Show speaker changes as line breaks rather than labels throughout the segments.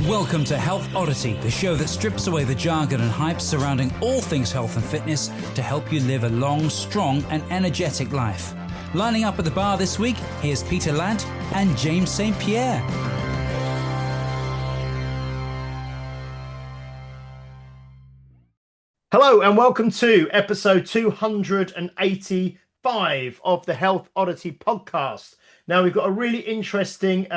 Welcome to Health Oddity, the show that strips away the jargon and hype surrounding all things health and fitness to help you live a long, strong and energetic life. Lining up at the bar this week, here's Peter Ladd and James St. Pierre.
Hello and welcome to episode 285 of the Health Oddity podcast. Now we've got a really interesting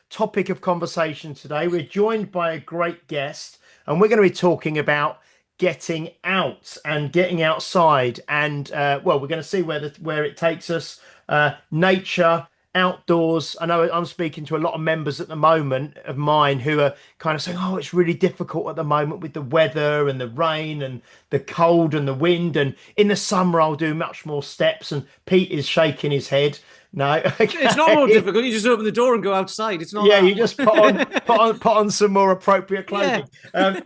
topic of conversation today. We're joined by a great guest and we're going to be talking about getting out and getting outside and we're going to see where it takes us. Nature, outdoors. I know I'm speaking to a lot of members at the moment of mine who are kind of saying, oh, it's really difficult at the moment with the weather and the rain and the cold and the wind, and in the summer I'll do much more steps. And Pete is shaking his head. No, okay.
It's not more difficult. You just open the door and go outside. It's not.
Yeah, you just put on some more appropriate clothing. Yeah.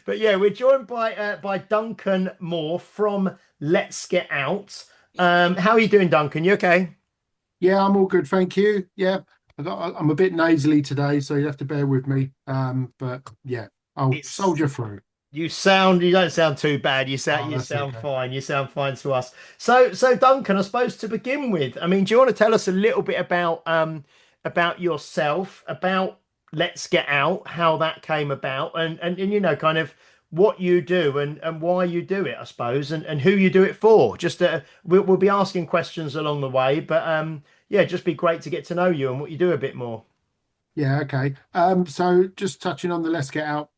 But yeah, we're joined by Duncan Moore from Let's Get Out. How are you doing, Duncan? You okay?
Yeah, I'm all good, thank you. Yeah, I'm a bit nasally today, so you have to bear with me. But yeah, I'll soldier through.
You don't sound too bad. You sound okay. Fine. You sound fine to us. So Duncan, I suppose to begin with, I mean, do you want to tell us a little bit about yourself, about Let's Get Out, how that came about, and you know, kind of what you do and why you do it, I suppose, and who you do it for. Just we'll be asking questions along the way, but yeah, just be great to get to know you and what you do a bit more.
Yeah, okay. So just touching on the Let's Get Out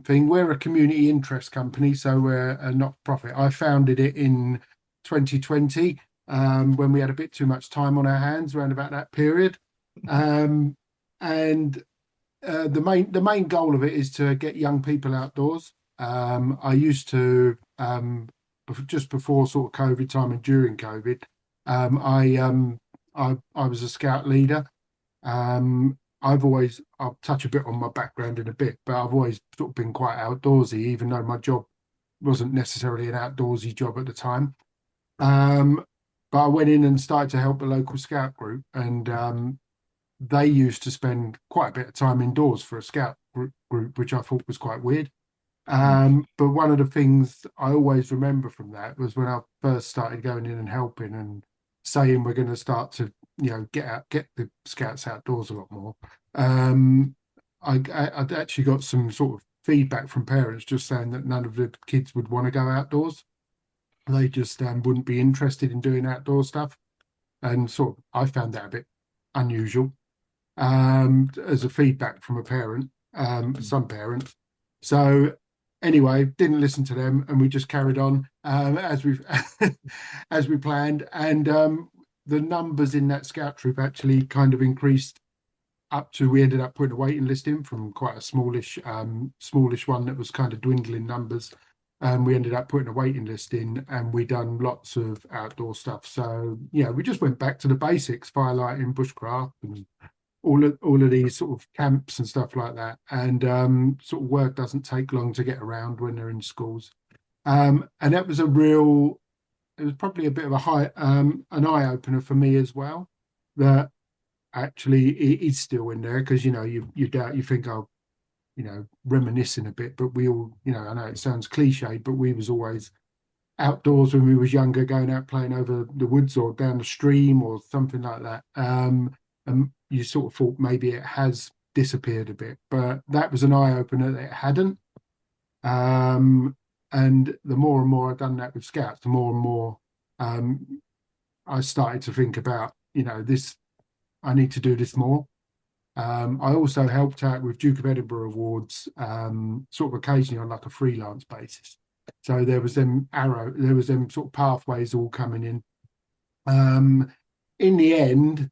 thing, we're a community interest company, so we're a not-for-profit. I founded it in 2020 when we had a bit too much time on our hands around about that period, and the main goal of it is to get young people outdoors. I used to just before sort of COVID time and during COVID, I was a scout leader. I'll touch a bit on my background in a bit, but I've always sort of been quite outdoorsy, even though my job wasn't necessarily an outdoorsy job at the time. But I went in and started to help a local scout group, and they used to spend quite a bit of time indoors for a scout group, which I thought was quite weird. But one of the things I always remember from that was when I first started going in and helping and saying we're going to start to, you know, get the scouts outdoors a lot more. I'd actually got some sort of feedback from parents just saying that none of the kids would want to go outdoors. They just wouldn't be interested in doing outdoor stuff, and sort of I found that a bit unusual as a feedback from a parent, some parents. So anyway, didn't listen to them, and we just carried on as we planned, and the numbers in that scout troop actually kind of increased up to, we ended up putting a waiting list in from quite a smallish one that was kind of dwindling numbers. We ended up putting a waiting list in, and we done lots of outdoor stuff. So yeah, we just went back to the basics, firelighting, bushcraft, and all of these sort of camps and stuff like that. And sort of work doesn't take long to get around when they're in schools. And that was it was probably a bit of an eye opener for me as well, that actually it is still in there, because, you know, you think, oh, you know, reminiscing a bit, but we all, you know, I know it sounds cliched, but we was always outdoors when we was younger, going out playing over the woods or down the stream or something like that. And you sort of thought maybe it has disappeared a bit, but that was an eye opener that it hadn't. And the more and more I've done that with scouts, the more and more I started to think about, you know, I need to do this more. I also helped out with Duke of Edinburgh Awards, sort of occasionally on like a freelance basis. So there was them sort of pathways all coming in. In the end,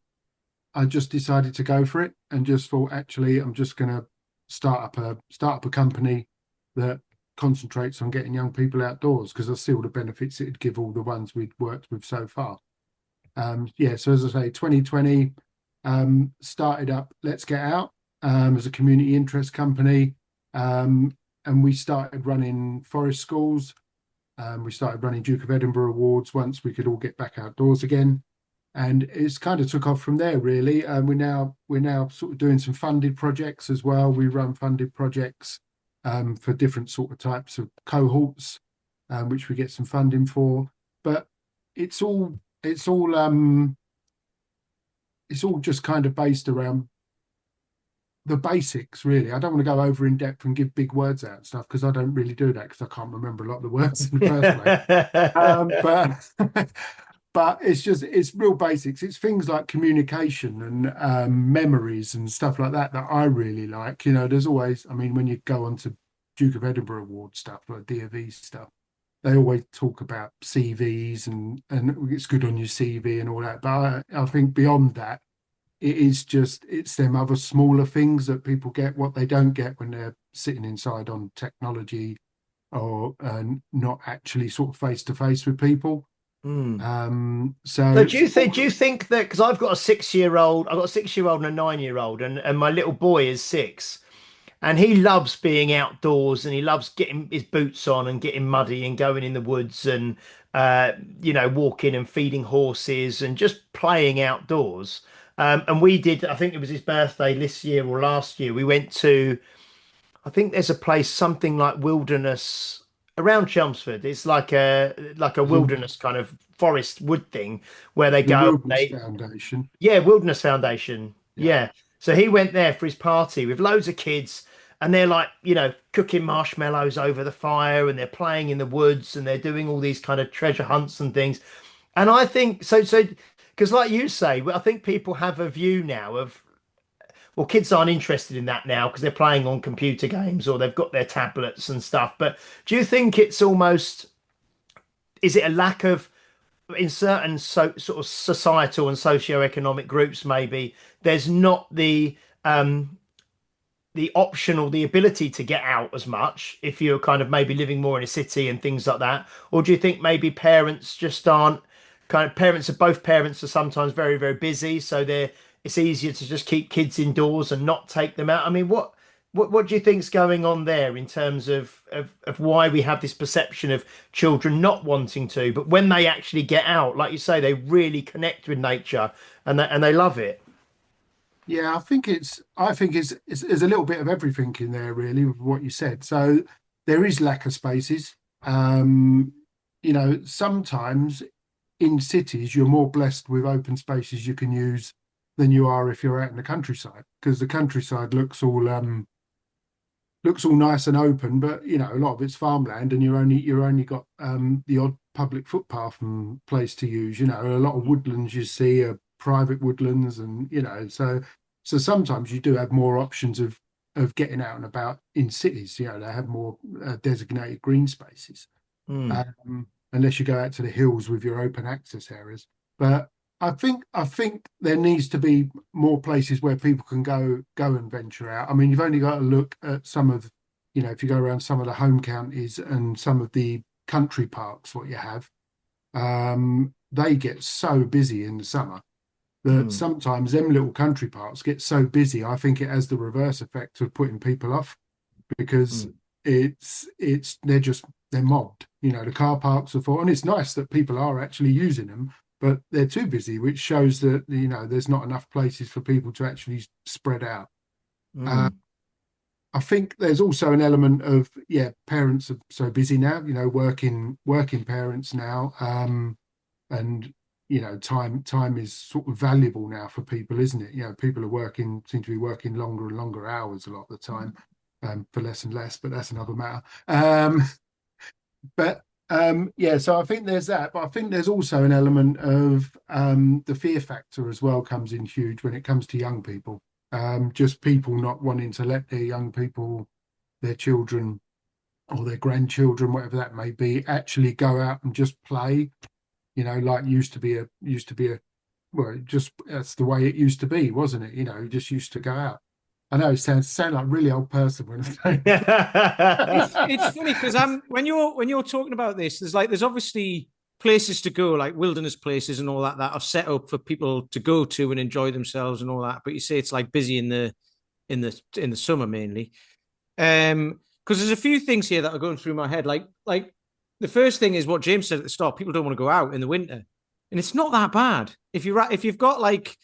I just decided to go for it and just thought, actually, I'm just going to start up a company that concentrates on getting young people outdoors, because I see all the benefits it'd give all the ones we'd worked with so far. Yeah, so as I say, 2020 started up Let's Get Out as a community interest company, and we started running forest schools. We started running Duke of Edinburgh Awards once we could all get back outdoors again. and it's kind of took off from there really. And we're now sort of doing some funded projects as well. We run funded projects for different sort of types of cohorts, which we get some funding for. But it's all just kind of based around the basics, really. I don't want to go over in depth and give big words out and stuff, because I don't really do that, because I can't remember a lot of the words in the first place. But it's real basics. It's things like communication and memories and stuff like that I really like. There's always, I mean, when you go on to Duke of Edinburgh Awards stuff, like DofE stuff, they always talk about CVs and it's good on your CV and all that. But I think beyond that, it's them other smaller things that people get, what they don't get when they're sitting inside on technology or not actually sort of face to face with people.
So do you think that, because I've got a 6-year-old, I've got a 6-year-old and a 9-year-old, and my little boy is 6, and he loves being outdoors, and he loves getting his boots on and getting muddy and going in the woods and walking and feeding horses and just playing outdoors. And we did, I think it was his birthday this year or last year, we went to, I think there's a place, something like Wilderness around Chelmsford. It's like a wilderness kind of forest wood thing where they
the
go.
Wilderness Foundation.
Yeah, Wilderness Foundation.
Yeah.
Yeah. So he went there for his party with loads of kids, and they're like, cooking marshmallows over the fire, and they're playing in the woods, and they're doing all these kind of treasure hunts and things. And I think so because like you say, I think people have a view now of, well, kids aren't interested in that now because they're playing on computer games or they've got their tablets and stuff. But do you think it's almost, is it a lack of, in certain sort of societal and socio-economic groups, maybe there's not the option or the ability to get out as much if you're kind of maybe living more in a city and things like that? Or do you think maybe parents just aren't, both parents are sometimes very, very busy, so it's easier to just keep kids indoors and not take them out? I mean, what do you think's going on there in terms of why we have this perception of children not wanting to, but when they actually get out, like you say, they really connect with nature and they love it?
Yeah, I think it's there's a little bit of everything in there really with what you said. So there is lack of spaces. Sometimes in cities you're more blessed with open spaces you can use than you are if you're out in the countryside, because the countryside looks all nice and open, but a lot of it's farmland, and you're only got the odd public footpath and place to use. A lot of woodlands you see are private woodlands, and so sometimes you do have more options of getting out and about in cities. They have more designated green spaces, unless you go out to the hills with your open access areas. But I think there needs to be more places where people can go and venture out. I mean, you've only got to look at some of, if you go around some of the home counties and some of the country parks, what you have, they get so busy in the summer that sometimes them little country parks get so busy. I think it has the reverse effect of putting people off, because they're mobbed. The car parks are full, and it's nice that people are actually using them, but they're too busy, which shows that there's not enough places for people to actually spread out. I think there's also an element of parents are so busy now, working parents now, and time is sort of valuable now for people, isn't it? People seem to be working longer and longer hours a lot of the time, for less and less, but that's another matter. So I think there's that, but I think there's also an element of the fear factor as well comes in huge when it comes to young people. Just people not wanting to let their young people, their children or their grandchildren, whatever that may be, actually go out and just play. Like used to be a well, just that's the way it used to be, wasn't it? You just used to go out. I know it sound like a really old person when I say
it's funny because when you're talking about this, there's obviously places to go, like wilderness places and all that are set up for people to go to and enjoy themselves and all that. But you say it's like busy in the summer mainly. Because there's a few things here that are going through my head. Like the first thing is what James said at the start. People don't want to go out in the winter. and it's not that bad. If you've got like,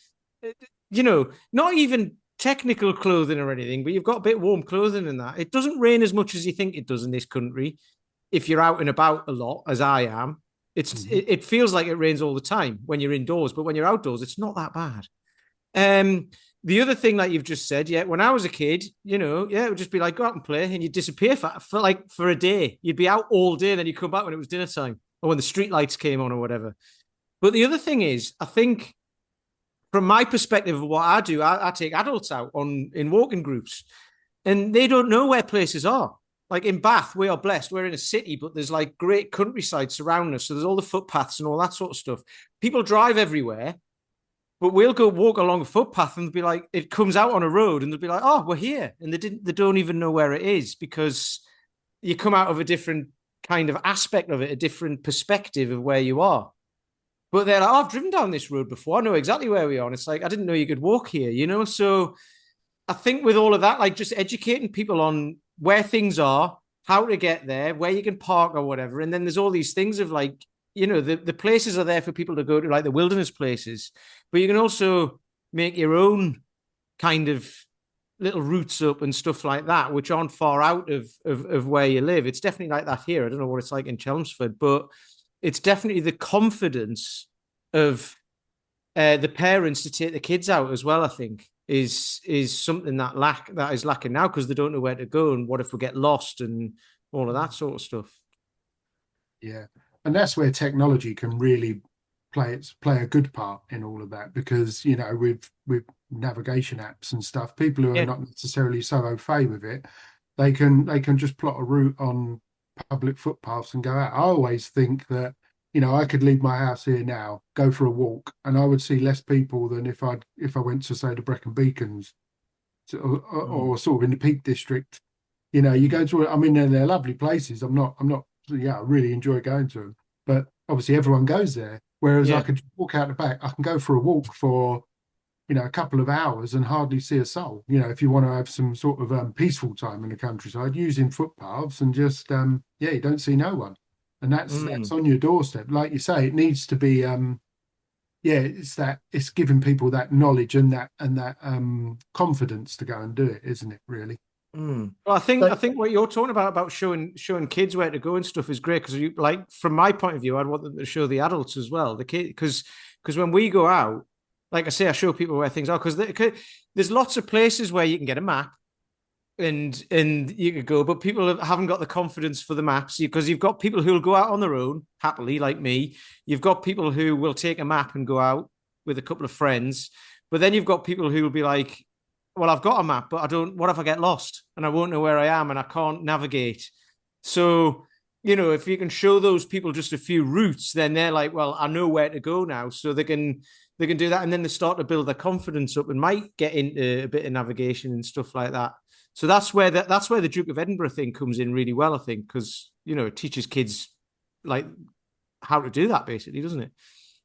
not even technical clothing or anything, but you've got a bit of warm clothing in that. It doesn't rain as much as you think it does in this country. If you're out and about a lot, as I am, it feels like it rains all the time when you're indoors, but when you're outdoors, it's not that bad. The other thing that you've just said, when I was a kid, it would just be like, go out and play, and you'd disappear for a day. You'd be out all day, and then you'd come back when it was dinner time or when the street lights came on or whatever. But the other thing is, I think from my perspective of what I do, I take adults out in walking groups, and they don't know where places are. Like in Bath, we are blessed. We're in a city, but there's like great countryside surrounding us. So there's all the footpaths and all that sort of stuff. People drive everywhere. But we'll go walk along a footpath and be like, it comes out on a road and they'll be like, oh, we're here. And they don't even know where it is because you come out of a different kind of aspect of it, a different perspective of where you are. But they're like, oh, I've driven down this road before. I know exactly where we are. And it's like, I didn't know you could walk here, So I think with all of that, like just educating people on where things are, how to get there, where you can park or whatever. And then there's all these things of like, the places are there for people to go to, like the wilderness places, but you can also make your own kind of little routes up and stuff like that, which aren't far out of where you live. It's definitely like that here. I don't know what it's like in Chelmsford, but it's definitely the confidence of the parents to take the kids out as well, I think, is something that is lacking now because they don't know where to go and what if we get lost and all of that sort of stuff.
Yeah. And that's where technology can really play a good part in all of that, because with navigation apps and stuff, people who are not necessarily so au fait with it, they can just plot a route on public footpaths and go out. I always think that I could leave my house here now, go for a walk, and I would see less people than if I went to, say, the Brecon Beacons or sort of in the Peak District. You go to, I mean, they're lovely places. I really enjoy going to them, but obviously everyone goes there. Whereas I could walk out the back, I can go for a walk for, a couple of hours and hardly see a soul. If you want to have some sort of peaceful time in the countryside, using footpaths and just, you don't see no one. And that's on your doorstep. Like you say, it needs to be, it's giving people that knowledge and that confidence to go and do it, isn't it? Really.
Well, I think what you're talking about showing kids where to go and stuff is great because, like, from my point of view, I'd want them to show the adults as well. The kid, because when we go out, like I say, I show people where things are because there's lots of places where you can get a map and you could go, but people haven't got the confidence for the maps because you've got people who will go out on their own happily, like me. You've got people who will take a map and go out with a couple of friends, but then you've got people who will be like, well, I've got a map, but what if I get lost and I won't know where I am and I can't navigate? So, if you can show those people just a few routes, then they're like, well, I know where to go now. So they can do that. And then they start to build their confidence up and might get into a bit of navigation and stuff like that. So that's where the Duke of Edinburgh thing comes in really well, I think, because, it teaches kids like how to do that basically, doesn't it?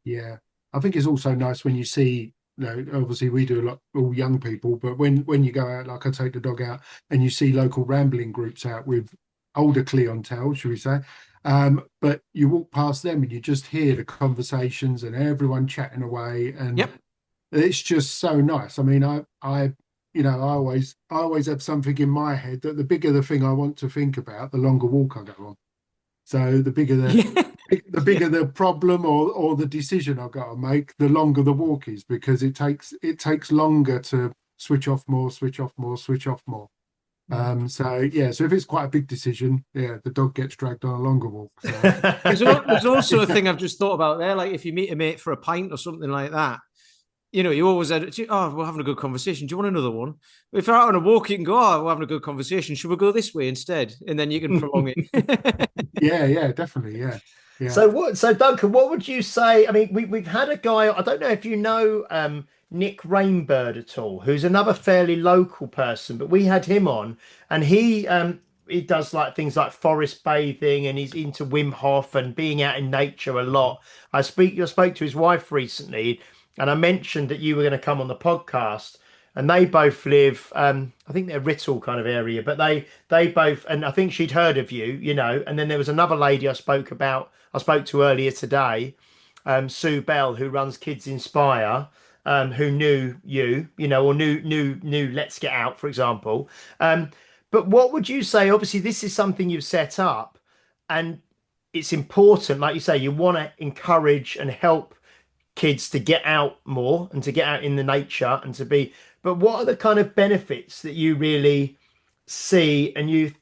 Yeah. I think it's also nice when you see, obviously we do a lot, all young people, but when you go out, like I take the dog out and you see local rambling groups out with older clientele, should we say, but you walk past them and you just hear the conversations and everyone chatting away, and it's just so nice. I mean, I always have something in my head that the bigger the thing I want to think about, the longer walk I go on. So the bigger the problem or the decision I've got to make, the longer the walk is, because it takes longer to switch off more. So if it's quite a big decision, the dog gets dragged on a longer walk. So.
There's also a thing I've just thought about there, like if you meet a mate for a pint or something like that, you always said, we're having a good conversation. Do you want another one? If you're out on a walk, you can go, we're having a good conversation. Should we go this way instead? And then you can prolong it.
Yeah, definitely. Yeah.
So Duncan, what would you say? I mean, we've had a guy, I don't know if you know Nick Rainbird at all, who's another fairly local person, but we had him on and he does like things like forest bathing and he's into Wim Hof and being out in nature a lot. I spoke to his wife recently, and I mentioned that you were going to come on the podcast, and they both live, I think they're Writtle kind of area, but they both, and I think she'd heard of you, and then there was another lady I spoke to earlier today, Sue Bell, who runs Kids Inspire, who knew you, or knew Let's Get Out, for example. But what would you say? Obviously, this is something you've set up, and it's important, like you say, you want to encourage and help kids to get out more and to get out in the nature and to be. But what are the kind of benefits that you really see? And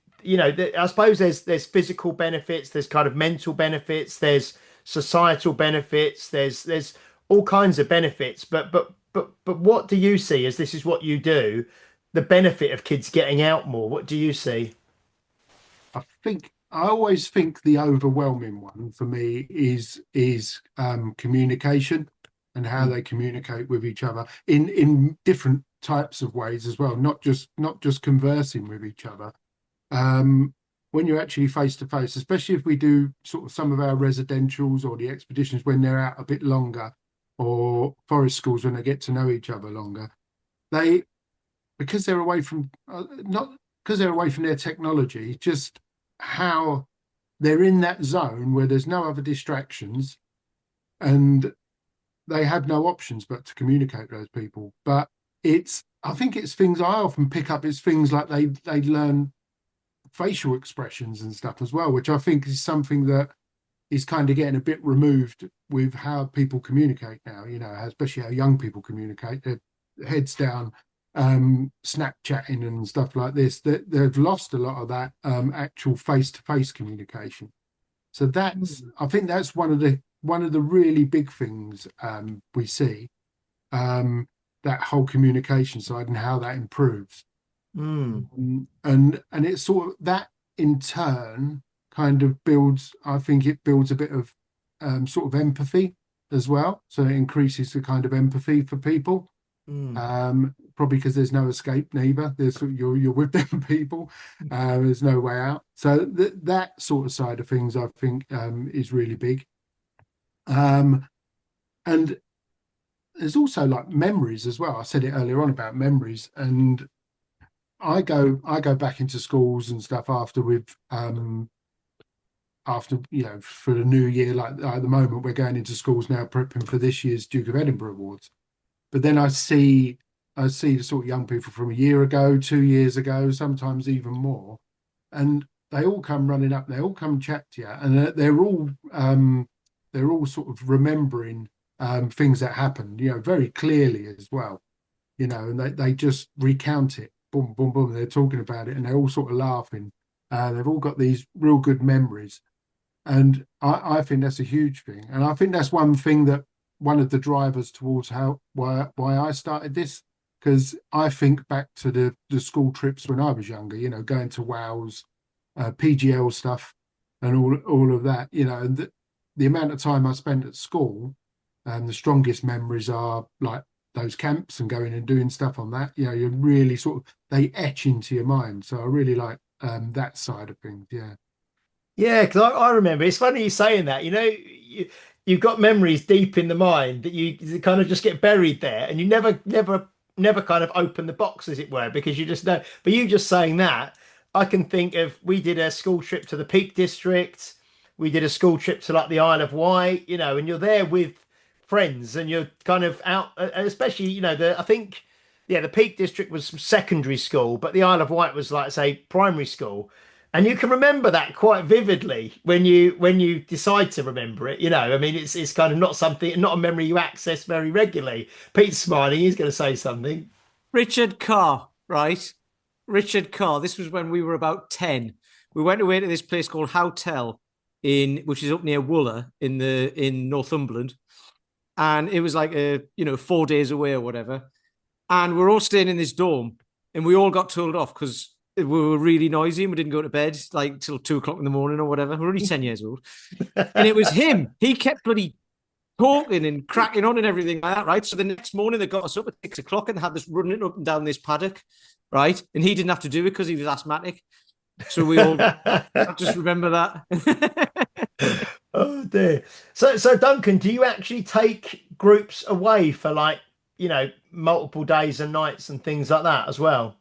I suppose there's physical benefits, there's kind of mental benefits, there's societal benefits, there's all kinds of benefits. But what do you see as this is what you do? The benefit of kids getting out more. What do you see?
I always think the overwhelming one for me is communication and how they communicate with each other in different types of ways as well, not just conversing with each other. When you're actually face to face, especially if we do sort of some of our residentials or the expeditions when they're out a bit longer, or forest schools when they get to know each other longer, because they're away from not because they're away from their technology, just how they're in that zone where there's no other distractions and they have no options but to communicate with those people. But I think it's things I often pick up, it's things like they learn facial expressions and stuff as well, which I think is something that is kind of getting a bit removed with how people communicate now, especially how young people communicate, their heads down, Snapchatting and stuff like this, that they've lost a lot of that actual face-to-face communication. So I think that's one of the really big things we see, that whole communication side and how that improves. And it's sort of that in turn kind of builds, I think it builds a bit of sort of empathy as well. So it increases the kind of empathy for people. Probably because there's no escape neither. You're with them people. There's no way out. So that sort of side of things, I think, is really big. And there's also like memories as well. I said it earlier on about memories, and I go back into schools and stuff after for the new year. Like at the moment, we're going into schools now prepping for this year's Duke of Edinburgh Awards. But then I see the sort of young people from a year ago, 2 years ago, sometimes even more, and they all come running up. They all come chat to you, and they're all sort of remembering things that happened, very clearly as well, and they just recount it, boom, boom, boom. They're talking about it, and they're all sort of laughing. They've all got these real good memories, and I think that's a huge thing, and I think that's one thing that. One of the drivers towards why I started this, because I think back to the school trips when I was younger, going to WOWs, PGL stuff, and all of that, and the amount of time I spent at school, and the strongest memories are like those camps and going and doing stuff on that. You're really sort of, they etch into your mind. So I really like that side of things. Yeah.
Yeah, because I remember. It's funny you saying that. You've got memories deep in the mind that you kind of just get buried there, and you never kind of open the box, as it were, because you just know. But you just saying that, I can think of, we did a school trip to the Peak District. We did a school trip to like the Isle of Wight, and you're there with friends, and you're kind of out, especially, I think, yeah, the Peak District was secondary school, but the Isle of Wight was like, say, primary school. And you can remember that quite vividly when you decide to remember it. I mean, it's kind of not a memory you access very regularly. Pete's smiling. He's going to say something.
Richard Carr, right? Richard Carr. This was when we were about 10. We went away to this place called Howtell, which is up near Wooler in Northumberland, and it was like 4 days away or whatever. And we're all staying in this dorm, and we all got told off because we were really noisy and we didn't go to bed like till 2 o'clock in the morning or whatever. We're only 10 years old. And it was him. He kept bloody talking and cracking on and everything like that, right? So the next morning they got us up at 6 o'clock and had this running up and down this paddock, right? And he didn't have to do it because he was asthmatic. So we all just remember that.
Oh dear. So Duncan, do you actually take groups away for like, multiple days and nights and things like that as well?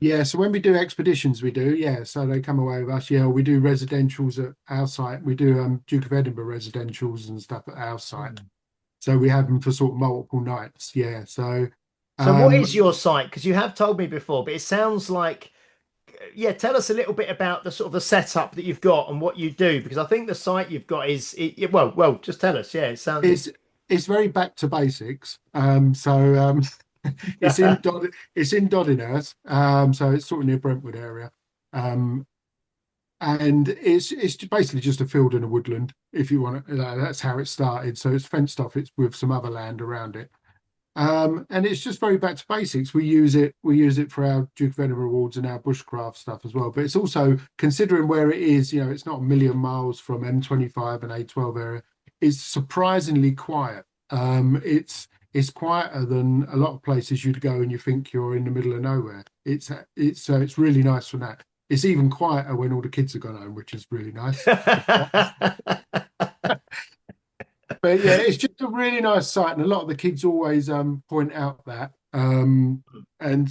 Yeah, so when we do expeditions, we do, yeah. So they come away with us. Yeah, we do residentials at our site. We do Duke of Edinburgh residentials and stuff at our site.
Mm.
So we have them for sort of multiple nights. Yeah. So
So what
um
is your site? Because you have told me before, but it sounds like, yeah, tell us a little bit about the sort of the setup that you've got and what you do, because I think the site you've got is well, just tell us. Yeah, it sounds.
it's very back to basics. It's in it's in Doddinghurst. So it's sort of near Brentwood area. Um, and it's basically just a field and a woodland, if you want to. That's how it started. So it's fenced off. It's with some other land around it. And it's just very back to basics. We use it for our Duke of Edinburgh Awards and our bushcraft stuff as well. But it's also, considering where it is, it's not a million miles from M25 and A12 area. It's surprisingly quiet. It's quieter than a lot of places you'd go and you think you're in the middle of nowhere. It's really nice from that. It's even quieter when all the kids have gone home, which is really nice. But yeah, it's just a really nice site, and a lot of the kids always point out that. And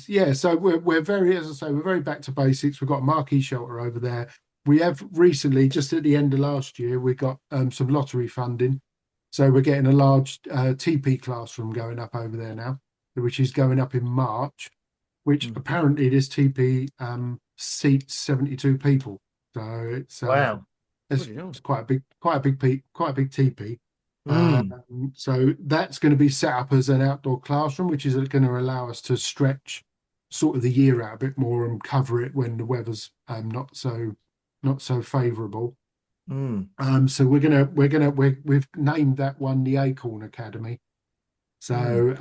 yeah, so we're very, as I say, we're very back to basics. We've got a marquee shelter over there. We have recently, just at the end of last year, we got some lottery funding, so we're getting a large TP classroom going up over there now, which is going up in March. Which apparently this TP seats 72 people. So
Wow.
it's quite a big TP.
Mm.
So that's going to be set up as an outdoor classroom, which is going to allow us to stretch sort of the year out a bit more and cover it when the weather's not so favourable.
Mm.
So we've named that one the Acorn Academy. So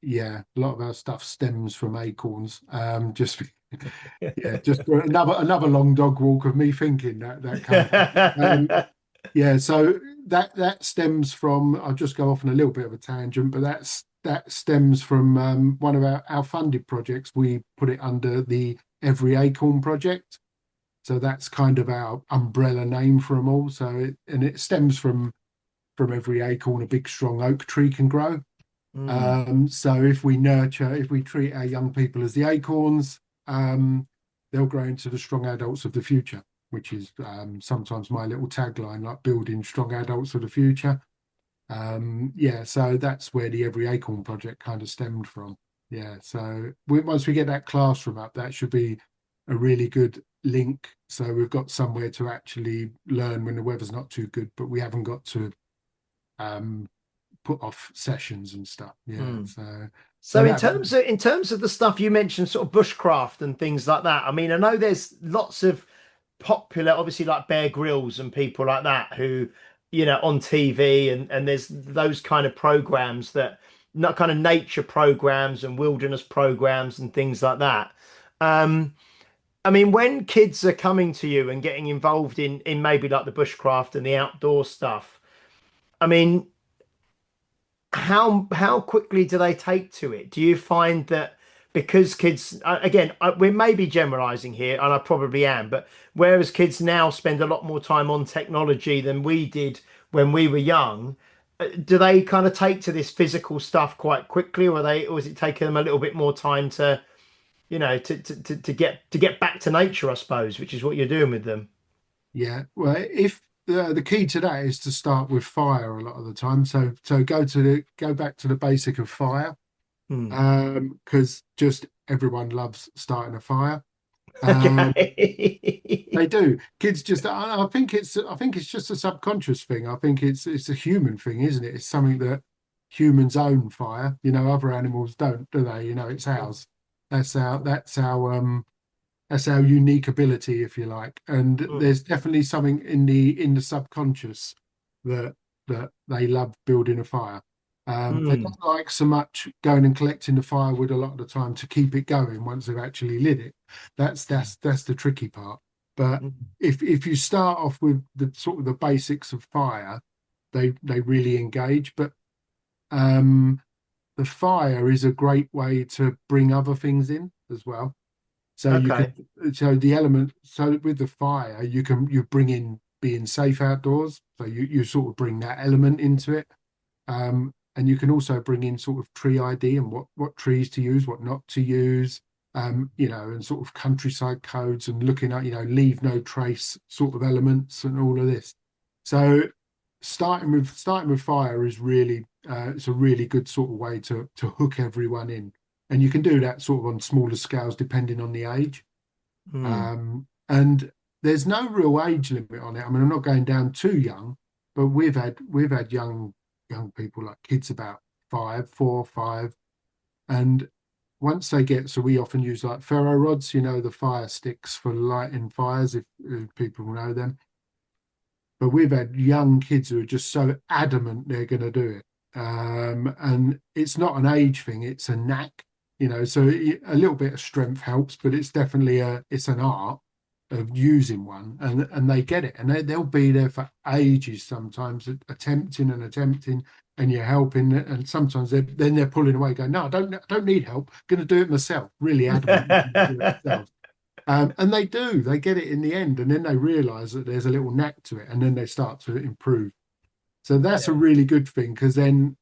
yeah, a lot of our stuff stems from acorns. Just yeah, just another long dog walk of me thinking that kind of, yeah, so that stems from, I'll just go off on a little bit of a tangent, but that stems from one of our funded projects. We put it under the Every Acorn project. So that's kind of our umbrella name for them all. So it stems from every acorn a big strong oak tree can grow. So if we treat our young people as the acorns, they'll grow into the strong adults of the future, which is sometimes my little tagline, like building strong adults of the future. Yeah, so that's where the Every Acorn project kind of stemmed from. Yeah, so once we get that classroom up, that should be a really good link. So we've got somewhere to actually learn when the weather's not too good, but we haven't got to put off sessions and stuff. Yeah.
So in terms of the stuff you mentioned, sort of bushcraft and things like that. I mean, I know there's lots of popular, obviously, like Bear Grylls and people like that who, on TV, and there's those kind of programs, that not kind of nature programs and wilderness programs and things like that. I mean, when kids are coming to you and getting involved in maybe like the bushcraft and the outdoor stuff, I mean, how quickly do they take to it? Do you find that, because kids, again, we may be generalizing here, and I probably am, but whereas kids now spend a lot more time on technology than we did when we were young, do they kind of take to this physical stuff quite quickly, or is it taking them a little bit more time to, to get back to nature, I suppose, which is what you're doing with them?
Yeah, well, if the key to that is to start with fire a lot of the time. So go back to the basic of fire, because just everyone loves starting a fire. They do. Kids just, I think it's just a subconscious thing. I think it's a human thing, isn't it? It's something that humans own fire. Other animals don't, do they? It's ours. That's our unique ability, if you like. And there's definitely something in the subconscious that they love building a fire. They don't like so much going and collecting the firewood a lot of the time to keep it going once they've actually lit it. That's the tricky part. But if you start off with the sort of the basics of fire, they really engage. But the fire is a great way to bring other things in as well. So with the fire, you bring in being safe outdoors. So you sort of bring that element into it. And you can also bring in sort of tree ID and what trees to use, what not to use. and sort of countryside codes and looking at, leave no trace sort of elements and all of this. So starting with fire is really it's a really good sort of way to hook everyone in, and you can do that sort of on smaller scales depending on the age. And there's no real age limit on it. I mean, I'm not going down too young, but we've had young people, like kids about 4 or 5, and once they get, so we often use like ferro rods, the fire sticks for lighting fires, if people know them. But we've had young kids who are just so adamant they're going to do it. And it's not an age thing, it's a knack, so a little bit of strength helps, but it's definitely it's an art of using one, and they get it, and they'll be there for ages, sometimes attempting, and you're helping, and sometimes they're pulling away going, no, I don't need help, I'm going to do it myself, really adamant to do it themselves. And they get it in the end, and then they realize that there's a little knack to it, and then they start to improve. So that's a really good thing, because then,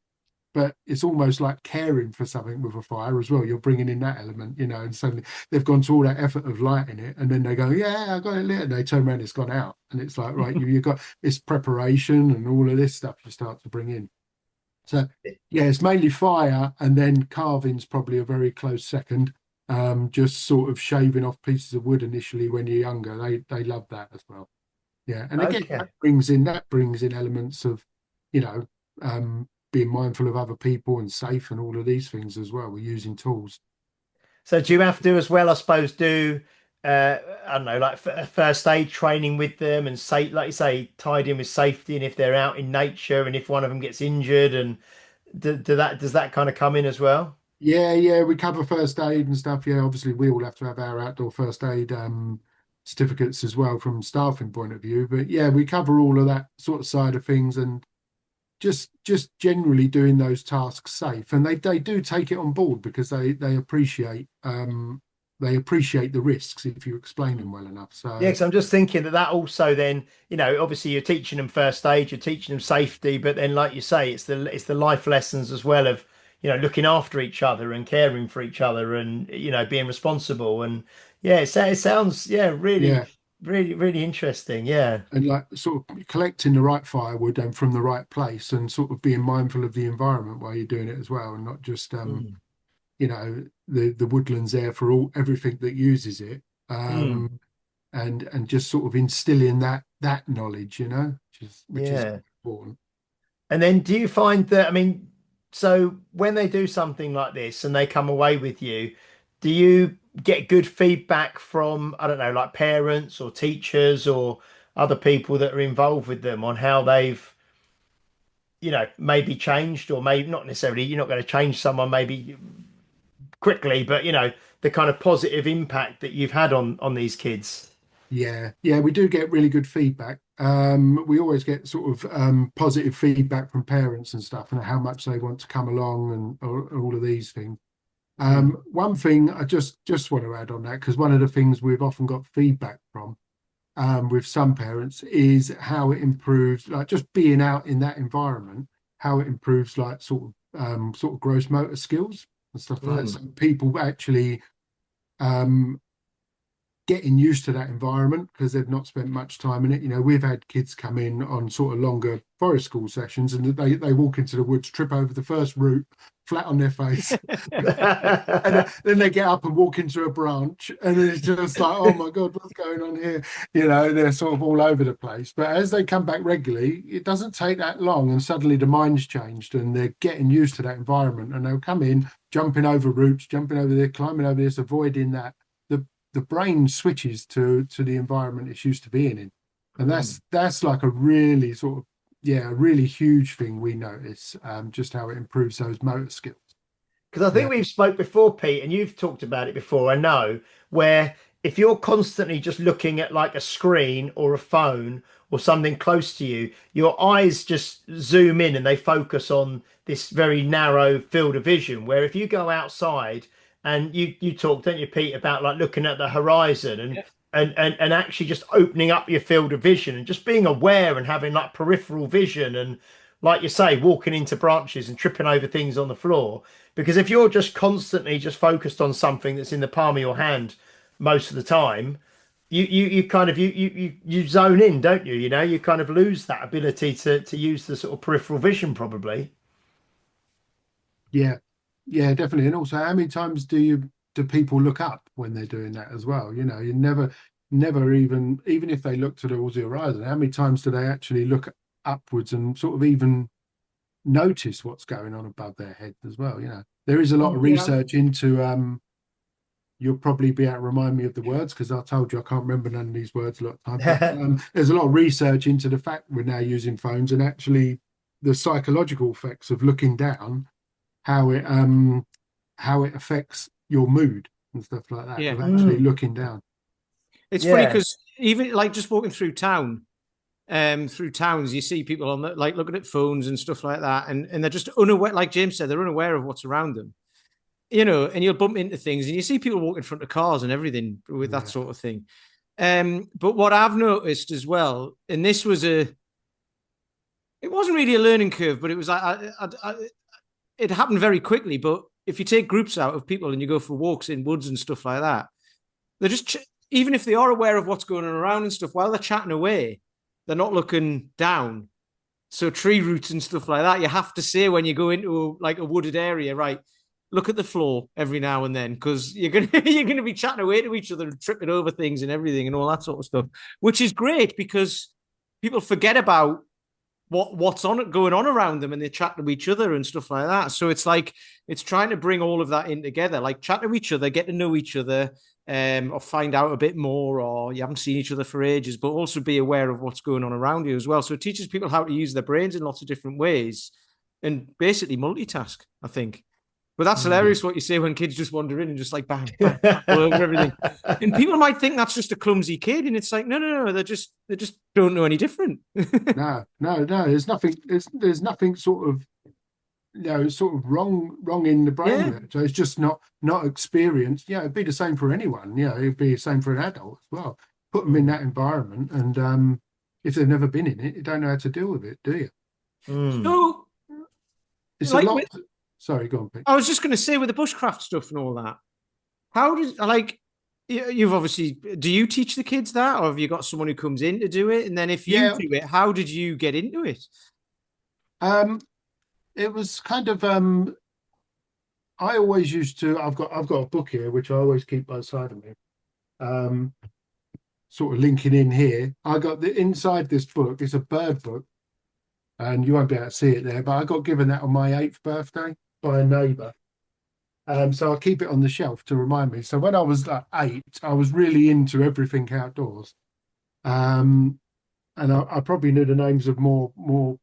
but it's almost like caring for something with a fire as well. You're bringing in that element, and suddenly they've gone to all that effort of lighting it, and then they go, yeah, I got it lit, and they turn around, it's gone out, and it's like, right, you've got this preparation and all of this stuff you start to bring in. So yeah, it's mainly fire, and then carving's probably a very close second. Just sort of shaving off pieces of wood initially when you're younger, they love that as well. Yeah, and again, that brings in elements of, being mindful of other people and safe and all of these things as well. We're using tools.
So do you have to as well, I suppose, do I don't know, like first aid training with them, and say, like you say, tied in with safety, and if they're out in nature and if one of them gets injured, and does that kind of come in as well?
Yeah, we cover first aid and stuff. Yeah, obviously we all have to have our outdoor first aid certificates as well from staffing point of view. But yeah, we cover all of that sort of side of things, and just generally doing those tasks safe. And they do take it on board, because they appreciate the risks if you explain them well enough. So
Yeah, because I'm just thinking that also then, obviously you're teaching them first aid, you're teaching them safety, but then, like you say, it's the life lessons as well of, looking after each other and caring for each other, and being responsible. And yeah, it sounds, yeah, really,
yeah,
really, really interesting. Yeah.
and like sort of collecting the right firewood and from the right place, and sort of being mindful of the environment while you're doing it as well, and not just the woodlands there for everything that uses it. And just sort of instilling that knowledge, which is
Yeah.
important.
And then do you find that, I mean, so when they do something like this and they come away with you, do you get good feedback from, I don't know, like parents or teachers or other people that are involved with them on how they've, maybe changed, or maybe not necessarily, you're not going to change someone maybe quickly, but the kind of positive impact that you've had on these kids?
Yeah, we do get really good feedback. We always get sort of positive feedback from parents and stuff, and how much they want to come along, and all of these things. One thing I just want to add on that, because one of the things we've often got feedback from with some parents is how it improves, like just being out in that environment, how it improves like sort of gross motor skills and stuff like that. So people actually getting used to that environment, because they've not spent much time in it. We've had kids come in on sort of longer forest school sessions, and they walk into the woods, trip over the first root, flat on their face, and then they get up and walk into a branch, and it's just like, oh my God, what's going on here? They're sort of all over the place. But as they come back regularly, it doesn't take that long, and suddenly the mind's changed, and they're getting used to that environment, and they'll come in, jumping over roots, jumping over there, climbing over this, avoiding that. The brain switches to the environment it's used to being in, and that's like a really sort of a really huge thing we notice, just how it improves those motor skills.
Because I think we've spoke before, Pete, and you've talked about it before, I know, where if you're constantly just looking at like a screen or a phone or something close to you, your eyes just zoom in and they focus on this very narrow field of vision. Where if you go outside, and you talk, don't you, Pete, about like looking at the horizon, and actually just opening up your field of vision and just being aware and having like peripheral vision, and like you say, walking into branches and tripping over things on the floor. Because if you're just constantly just focused on something that's in the palm of your hand most of the time, you kind of you zone in, don't you? You know, you kind of lose that ability to use the sort of peripheral vision, probably.
Yeah, yeah, definitely. And also, how many times do people look up when they're doing that as well? You know, you never even if they look towards the horizon, how many times do they actually look upwards and sort of even notice what's going on above their head as well? You know, there is a lot of
Yeah.
research into you'll probably be able to remind me of the words because I told you I can't remember none of these words a lot of time. But there's a lot of research into the fact we're now using phones and actually the psychological effects of looking down, how it affects your mood and stuff like that
Yeah.
of actually
Mm.
looking down.
It's funny
Yeah.
because even like just walking through town, through towns, you see people on the, like looking at phones and stuff like that, and they're just unaware. Like James said, they're unaware of what's around them. You know, and you'll bump into things, and you see people walk in front of cars and everything with that
Yeah.
sort of thing. But what I've noticed as well, and this was it wasn't really a learning curve, but it was it happened very quickly. But if you take groups out of people and you go for walks in woods and stuff like that, they're just even if they are aware of what's going on around and stuff, while they're chatting away, they're not looking down. So tree roots and stuff like that, you have to say when you go into like a wooded area, right? Look at the floor every now and then because you're gonna you're gonna be chatting away to each other and tripping over things and everything and all that sort of stuff, which is great because people forget about what's on going on around them and they chat to each other and stuff like that. So it's like it's trying to bring all of that in together, like chat to each other, get to know each other, or find out a bit more, or you haven't seen each other for ages, but also be aware of what's going on around you as well. So it teaches people how to use their brains in lots of different ways and basically multitask, I think. But that's hilarious what you say when kids just wander in and just like bang, bang, bang all over everything. And people might think that's just a clumsy kid, and it's like, no, they just don't know any different.
No. There's nothing sort of sort of wrong in the brain
Yeah.
with it. So it's just not experienced. Yeah, it'd be the same for anyone. Yeah, it'd be the same for an adult as well. Put them in that environment, and if they've never been in it, you don't know how to deal with it, do you?
Mm.
So,
It's
like,
a lot. Sorry, go on, Pete.
I was just going to say with the bushcraft stuff and all that, how does like you've obviously do you teach the kids that, or have you got someone who comes in to do it? And then if you
Yeah,
do it, how did you get into it?
um, it was kind of I always used to. I've got a book here which I always keep by the side of me. Um, Sort of linking in here. I got the inside this book. It's a bird book, and you won't be able to see it there. But I got given that on my 8th birthday by a neighbour. So I keep it on the shelf to remind me. So when I was like 8, I was really into everything outdoors. And I probably knew the names of more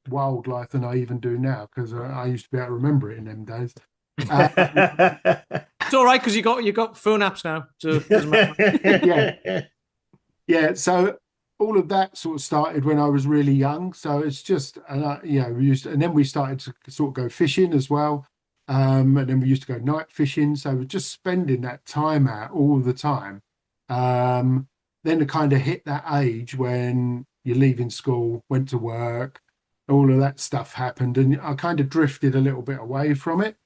wildlife than I even do now because I used to be able to remember it in them days.
It's all right because you got phone apps now, so it doesn't matter.
Yeah. So all of that sort of started when I was really young. So it's just, we used to, and then we started to sort of go fishing as well. And then we used to go night fishing. So we're just spending that time out all the time. Then to kind of hit that age when you're leaving school, went to work, all of that stuff happened. And I kind of drifted a little bit away from it.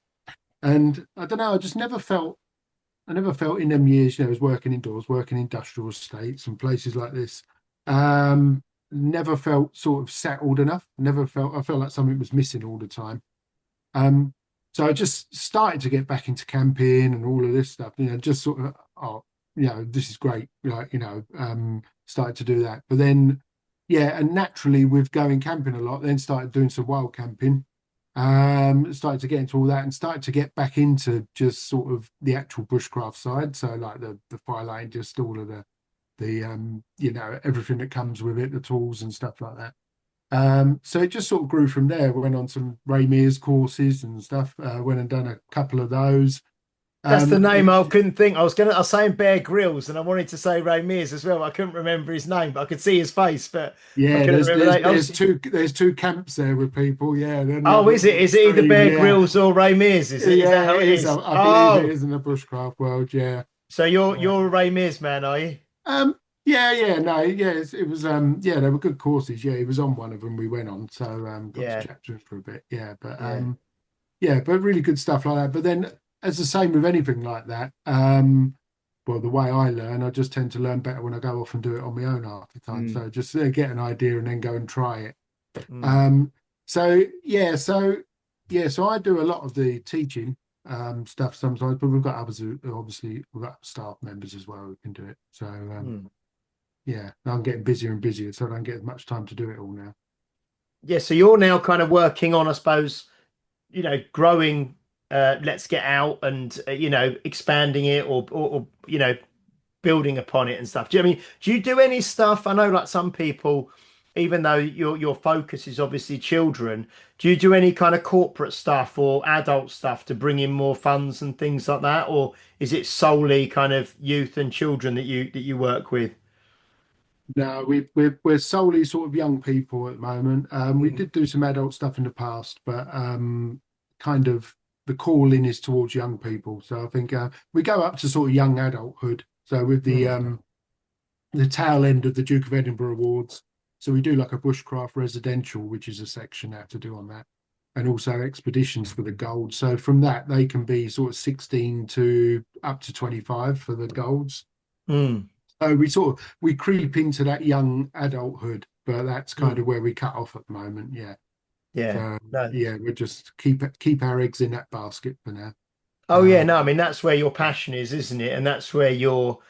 And I don't know, I never felt in them years, I was working indoors, working industrial estates and places like this. Never felt sort of settled enough. I felt like something was missing all the time. So I just started to get back into camping and all of this stuff, just sort of, this is great. Started to do that. But then, and naturally with going camping a lot, then started doing some wild camping. Started to get into all that and started to get back into just sort of the actual bushcraft side. So like the firelight, just all of the everything that comes with it, the tools and stuff like that. So it just sort of grew from there. Went on some Ray Mears courses and stuff. Went and done a couple of those.
That's the name I couldn't think. I was saying Bear Grylls, and I wanted to say Ray Mears as well. But I couldn't remember his name, but I could see his face. But I couldn't remember that.
There's two camps there with people. Yeah.
Oh, is it? Is it either Bear Grylls or Ray Mears? Is it? Is that how it is?
I believe it is in the bushcraft world. Yeah.
So you're a Ray Mears man, are you?
No, it was yeah, they were good courses. Yeah, he was on one of them we went on, so got to
Yeah,
chat to him for a bit. Yeah, but
yeah,
but really good stuff like that. But then, as the same with anything like that, well, the way I learn, I just tend to learn better when I go off and do it on my own half the time.
Mm.
So just get an idea and then go and try it.
mm.
Um, so yeah, so so I do a lot of the teaching stuff sometimes, but we've got others who obviously we've got staff members as well who can do it. So
Mm.
yeah, I'm getting busier and busier, so I don't get as much time to do it all now.
Yeah. So you're now kind of working on, I suppose, growing Let's Get Out and expanding it or building upon it and stuff. Do you do any stuff? I know like some people, even though your focus is obviously children, do you do any kind of corporate stuff or adult stuff to bring in more funds and things like that? Or is it solely kind of youth and children that you work with?
No, we're solely sort of young people at the moment. We
Mm.
did do some adult stuff in the past, but kind of the calling is towards young people. So I think we go up to sort of young adulthood. So with
Mm.
the tail end of the Duke of Edinburgh Awards, so we do like a bushcraft residential, which is a section out to do on that, and also expeditions for the gold. So from that, they can be sort of 16 to up to 25 for the golds.
Mm.
So we creep into that young adulthood, but that's kind
Mm.
of where we cut off at the moment. Yeah.
Yeah.
So
No.
yeah, we just keep our eggs in that basket for now.
Oh yeah,
Um,
no, I mean that's where your passion is, isn't it? And that's where your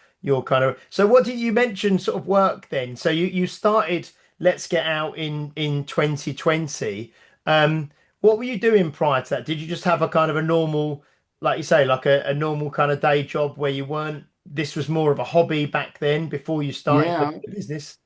kind of so what did you mention sort of work then? So you started Let's Get Out in 2020. What were you doing prior to that? Did you just have a kind of a normal, like you say, like a normal kind of day job where you weren't this was more of a hobby back then before you started
yeah,
the business?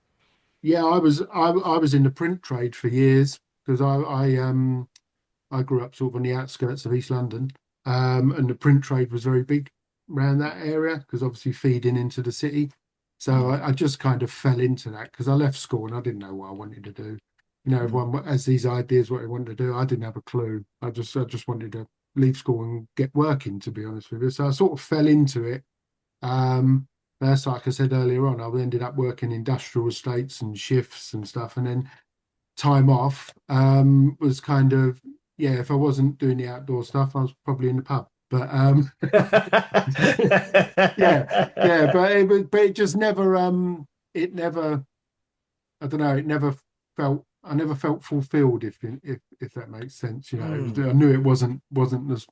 yeah, I was in the print trade for years because I grew up sort of on the outskirts of East London, and the print trade was very big around that area because obviously feeding into the city. So
Mm,
I just kind of fell into that because I left school and I didn't know what I wanted to do. You know,
mm.
everyone has these ideas what they want to do. I didn't have a clue. I just wanted to leave school and get working, to be honest with you. So I sort of fell into it. That's like I said earlier on, I ended up working industrial estates and shifts and stuff, and then time off was kind of yeah, if I wasn't doing the outdoor stuff, I was probably in the pub. But yeah, but it just never it never I don't know, it never felt I never felt fulfilled if that makes sense. You know,
Mm,
I knew it wasn't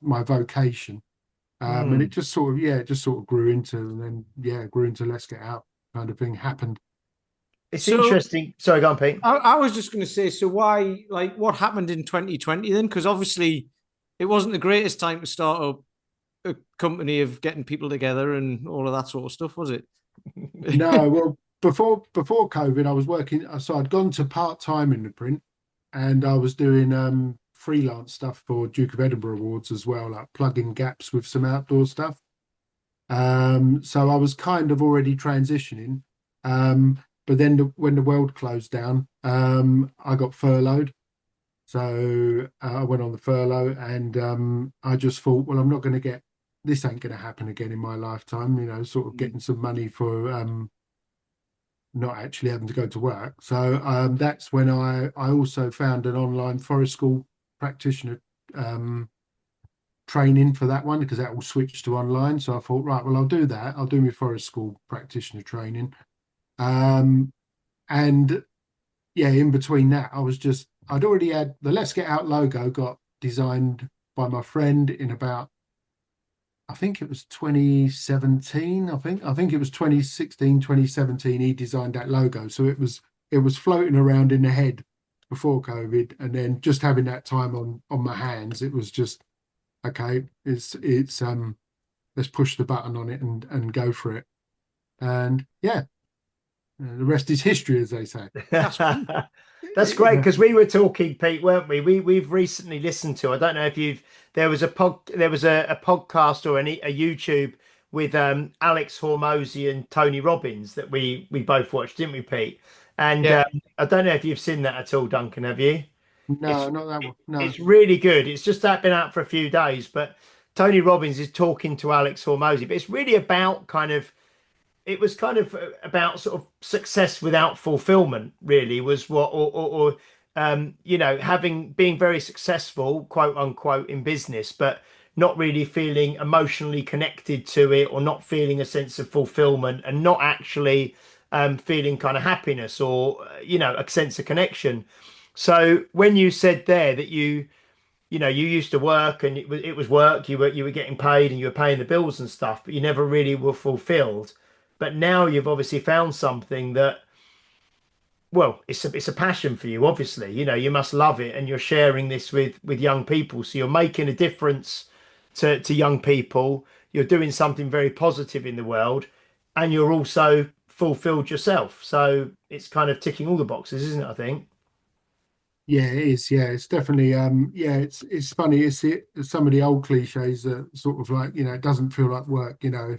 my vocation. And it
mm.
just sort of it just sort of grew into and then grew into Let's Get Out kind of thing happened.
It's
So
interesting. Sorry, go on, Pete.
I was just going to say, so why, like, what happened in 2020 then? Because obviously it wasn't the greatest time to start a company of getting people together and all of that sort of stuff, was it?
No, well, before COVID, I was working. So I'd gone to part time in the print, and I was doing freelance stuff for Duke of Edinburgh Awards as well, like plugging gaps with some outdoor stuff. So I was kind of already transitioning. But then when the world closed down, I got furloughed. So I went on the furlough, and I just thought, well, I'm not going to get this ain't going to happen again in my lifetime. You know, sort of getting some money for not actually having to go to work. So that's when I also found an online forest school practitioner training for that one because that will switch to online. So I thought, right, well, I'll do that. I'll do my forest school practitioner training. Um, and yeah, in between that, I'd already had the Let's Get Out logo got designed by my friend in about I think it was 2017. I think it was 2016, 2017. He designed that logo. So it was floating around in the head before COVID. And then just having that time on my hands, it was just okay, it's let's push the button on it and go for it. And yeah, the rest is history, as they say.
That's cool.
That's great because we were talking, Pete, weren't we? We've recently listened to. I don't know if you've. There was a podcast or a YouTube with Alex Hormozy and Tony Robbins that we both watched, didn't we, Pete? And
Yeah.
I don't know if you've seen that at all, Duncan. Have you?
No,
It's
not that one. No.
it's really good. It's just that been out for a few days, but Tony Robbins is talking to Alex Hormozy, but it's really about kind of it was kind of about sort of success without fulfillment, really, was what, or you know, being very successful, quote unquote, in business, but not really feeling emotionally connected to it, or not feeling a sense of fulfillment, and not actually feeling kind of happiness, or you know, a sense of connection. So when you said there that you know, you used to work, and it was work, you were getting paid and you were paying the bills and stuff, but you never really were fulfilled. But now you've obviously found something that, well, it's a passion for you, obviously. You know, you must love it, and you're sharing this with young people. So you're making a difference to young people. You're doing something very positive in the world, and you're also fulfilled yourself. So it's kind of ticking all the boxes, isn't it, I think?
Yeah, it is. Yeah, it's definitely. Yeah, it's funny. It's some of the old cliches that sort of like, you know, it doesn't feel like work. You know,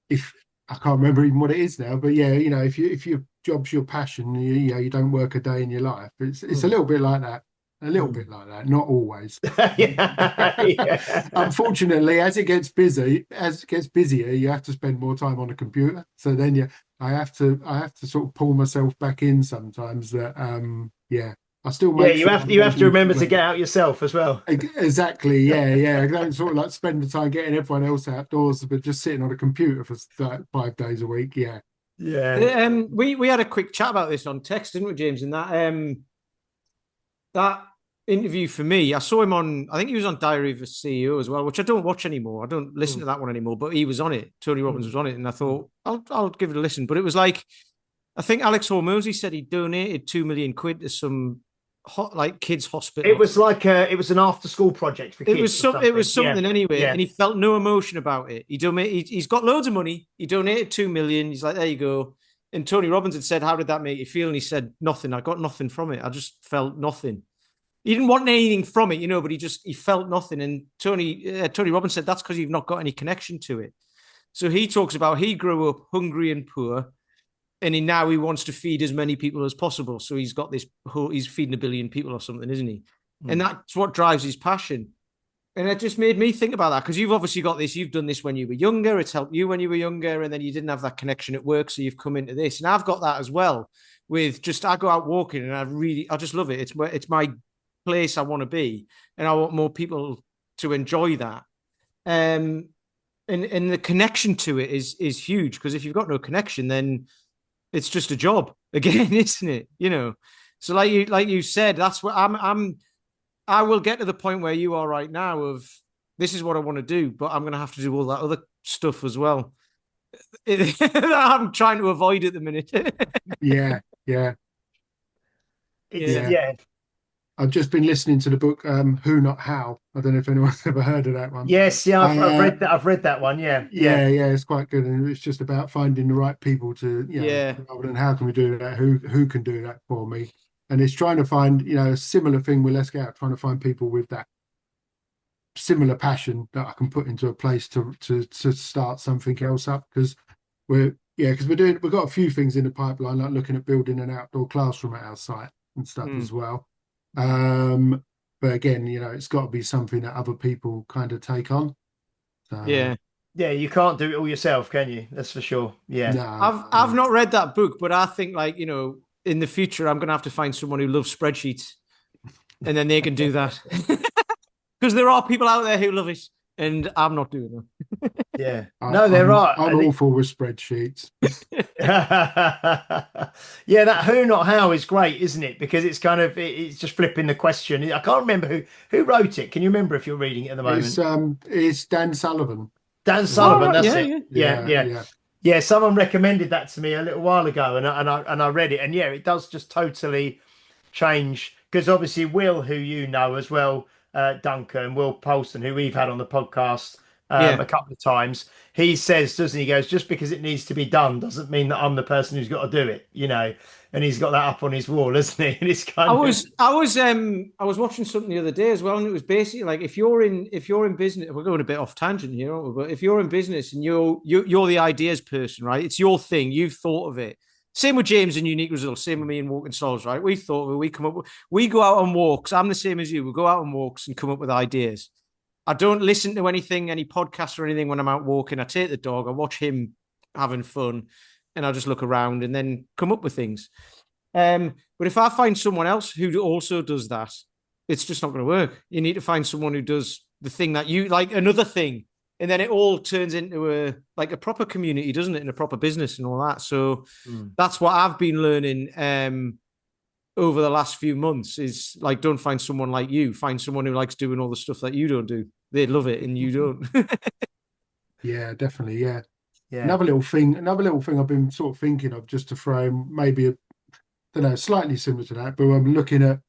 if I can't remember even what it is now, but yeah, you know, if your job's your passion, you know, you don't work a day in your life. It's a little bit like that. A little bit like that, not always.
Yeah, yeah.
Unfortunately, as it gets busier, you have to spend more time on a computer. So then I have to sort of pull myself back in sometimes that yeah, I still
Yeah,
make sure I'm
you have to
engaging
remember to
well.
get out yourself as well.
Exactly, yeah, yeah. I don't sort of like spend the time getting everyone else outdoors, but just sitting on a computer for like 5 days a week. Yeah,
Yeah.
We had a quick chat about this on text, didn't we, James? And that interview for me, I saw him on. I think he was on Diary of a CEO as well, which I don't watch anymore. I don't listen
Mm,
to that one anymore. But he was on it. Tony Robbins
mm.
was on it, and I thought I'll give it a listen. But it was like, I think Alex Hormozy said he donated 2 million quid to some like kids
It
hospital.
was like it was an after school project for kids or
It
something.
was
Yeah,
something anyway,
yeah.
and he felt no emotion about it. He's got loads of money. He donated 2 million. He's like, there you go. And Tony Robbins had said, how did that make you feel? And he said, nothing. I got nothing from it. I just felt nothing. He didn't want anything from it, you know, but he felt nothing. And Tony Robbins said that's because you've not got any connection to it. So he talks about he grew up hungry and poor, and now he wants to feed as many people as possible. So he's got this whole, he's feeding 1 billion people or something, isn't he? And
Mm.
that's what drives his passion. And it just made me think about that, because you've obviously got this, you've done this when you were younger, it's helped you when you were younger, and then you didn't have that connection at work, so you've come into this. And I've got that as well, with just, I go out walking and I just love it. It's my place I want to be, and I want more people to enjoy that. And the connection to it is huge, because if you've got no connection, then it's just a job again, isn't it? You know. So like you said, that's what I will get to the point where you are right now of, this is what I want to do, but I'm going to have to do all that other stuff as well. I'm trying to avoid at the minute.
yeah, yeah,
It's
Yeah.
yeah. I've just been listening to the book Who Not How. I don't know if anyone's ever heard of that one.
yes, yeah. I've
Uh,
read that. I've read that one. Yeah, yeah.
yeah, yeah, it's quite good, and it's just about finding the right people to, you know,
Yeah.
rather than how can we do that, who can do that for me, and it's trying to find, you know, a similar thing with Let's Get Out, trying to find people with that similar passion that I can put into a place to start something else up, because we've got a few things in the pipeline, like looking at building an outdoor classroom at our site and stuff
Mm.
as well. But again, you know, it's got to be something that other people kind of take on. So,
Yeah.
Yeah, you can't do it all yourself, can you? That's for sure. Yeah.
no,
I've not read that book, but I think, like, you know, in the future I'm gonna have to find someone who loves spreadsheets, and then they can do that. Because there are people out there who love it, and I'm not doing them.
Yeah.
I,
No, there
I'm
are.
I'm awful with spreadsheets.
Yeah, that who not how is great, isn't it? Because it's kind of it's just flipping the question. I can't remember who wrote it. Can you remember if you're reading it at the moment?
It's Dan Sullivan.
Dan
Oh,
Sullivan,
right.
that's
Yeah,
it.
yeah.
Yeah,
Yeah,
yeah.
yeah,
Yeah, someone recommended that to me a little while ago, and I read it, and yeah, it does just totally change, because obviously Will, who you know as well, Duncan, Will Polston, who we've had on the podcast
Yeah.
a couple of times, he says, doesn't he? He goes, just because it needs to be done doesn't mean that I'm the person who's got to do it, you know. And he's got that up on his wall, isn't he? And it's
I
kind of
was watching something the other day as well, and it was basically like, if you're in business, we're going a bit off tangent here, aren't we? But if you're in business and you're the ideas person, right? It's your thing, you've thought of it. Same with James and Unique Results, same with me and Walking Souls, right? We thought of it, we go out on walks. I'm the same as you. We go out on walks and come up with ideas. I don't listen to any podcasts or anything when I'm out walking. I take the dog, I watch him having fun, and I'll just look around and then come up with things. But if I find someone else who also does that, it's just not going to work. You need to find someone who does the thing that you like, another thing, and then it all turns into a proper community, doesn't it? And a proper business and all that. So that's what I've been learning over the last few months is like, don't find someone like you. Find someone who likes doing all the stuff that you don't do. They'd love it, and you don't.
Yeah, definitely. Yeah.
Yeah.
Another little thing I've been sort of thinking of, just to throw in, maybe don't know, slightly similar to that, but I'm looking at,